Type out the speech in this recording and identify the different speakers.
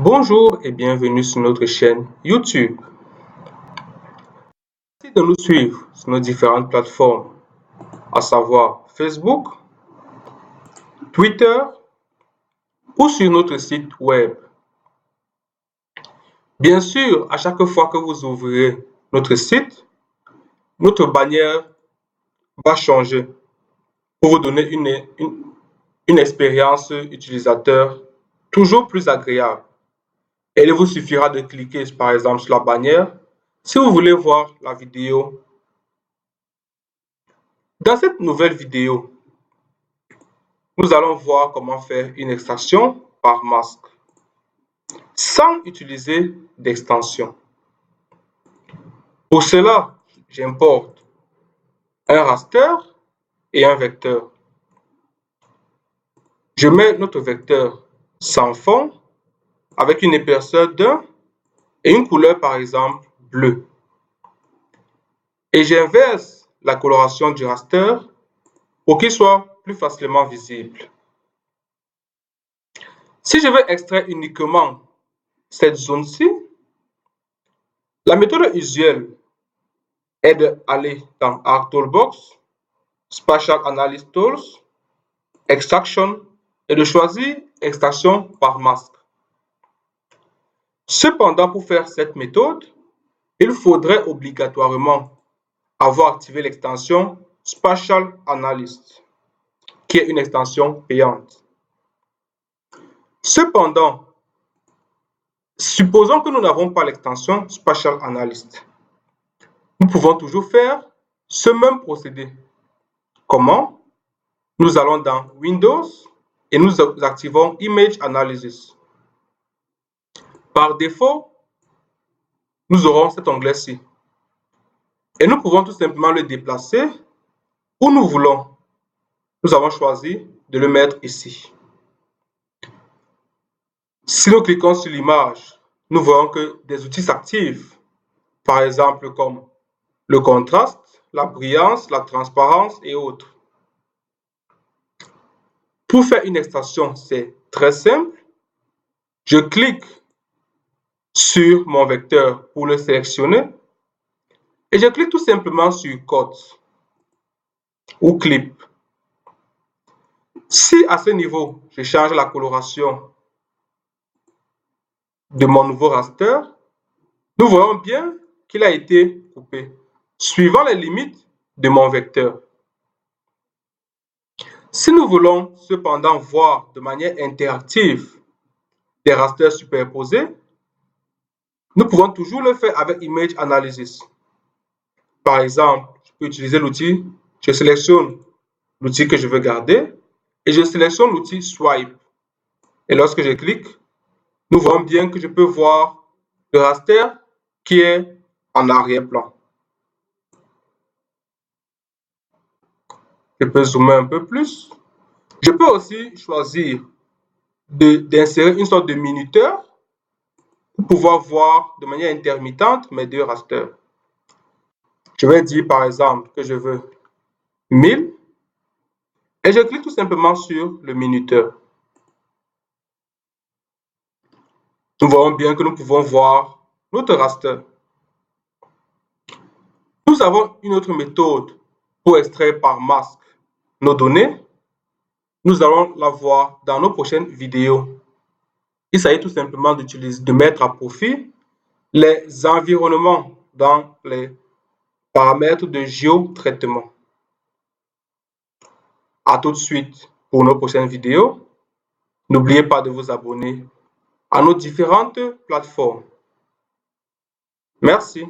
Speaker 1: Bonjour et bienvenue sur notre chaîne YouTube. Merci de nous suivre sur nos différentes plateformes, à savoir Facebook, Twitter ou sur notre site web. Bien sûr, à chaque fois que vous ouvrirez notre site, notre bannière va changer pour vous donner une expérience utilisateur toujours plus agréable. Et il vous suffira de cliquer par exemple sur la bannière si vous voulez voir la vidéo. Dans cette nouvelle vidéo, nous allons voir comment faire une extraction par masque sans utiliser d'extension. Pour cela, j'importe un raster et un vecteur. Je mets notre vecteur sans fond avec une épaisseur d'1 et une couleur par exemple bleue. Et j'inverse la coloration du raster pour qu'il soit plus facilement visible. Si je veux extraire uniquement cette zone-ci, la méthode usuelle est d'aller dans Art Toolbox, Spatial Analysis Tools, Extraction et de choisir Extraction par masque. Cependant, pour faire cette méthode, il faudrait obligatoirement avoir activé l'extension Spatial Analyst, qui est une extension payante. Cependant, supposons que nous n'avons pas l'extension Spatial Analyst. Nous pouvons toujours faire ce même procédé. Comment? Nous allons dans Windows et nous activons Image Analysis. Par défaut, nous aurons cet onglet-ci. Et nous pouvons tout simplement le déplacer où nous voulons. Nous avons choisi de le mettre ici. Si nous cliquons sur l'image, nous voyons que des outils s'activent. Par exemple, comme le contraste, la brillance, la transparence et autres. Pour faire une extraction, c'est très simple. Je clique sur mon vecteur pour le sélectionner et je clique tout simplement sur Cut ou Clip. Si à ce niveau, je change la coloration de mon nouveau raster, nous voyons bien qu'il a été coupé suivant les limites de mon vecteur. Si nous voulons cependant voir de manière interactive des rasters superposés, nous pouvons toujours le faire avec Image Analysis. Par exemple, je peux utiliser l'outil, je sélectionne l'outil que je veux garder et je sélectionne l'outil Swipe. Et lorsque je clique, nous voyons bien que je peux voir le raster qui est en arrière-plan. Je peux zoomer un peu plus. Je peux aussi choisir d'insérer une sorte de minuteur pour pouvoir voir de manière intermittente mes deux rasters. Je vais dire par exemple que je veux 1000 et je clique tout simplement sur le minuteur. Nous voyons bien que nous pouvons voir notre raster. Nous avons une autre méthode pour extraire par masque nos données. Nous allons la voir dans nos prochaines vidéos. Il s'agit tout simplement de mettre à profit les environnements dans les paramètres de géotraitement. À tout de suite pour nos prochaines vidéos. N'oubliez pas de vous abonner à nos différentes plateformes. Merci.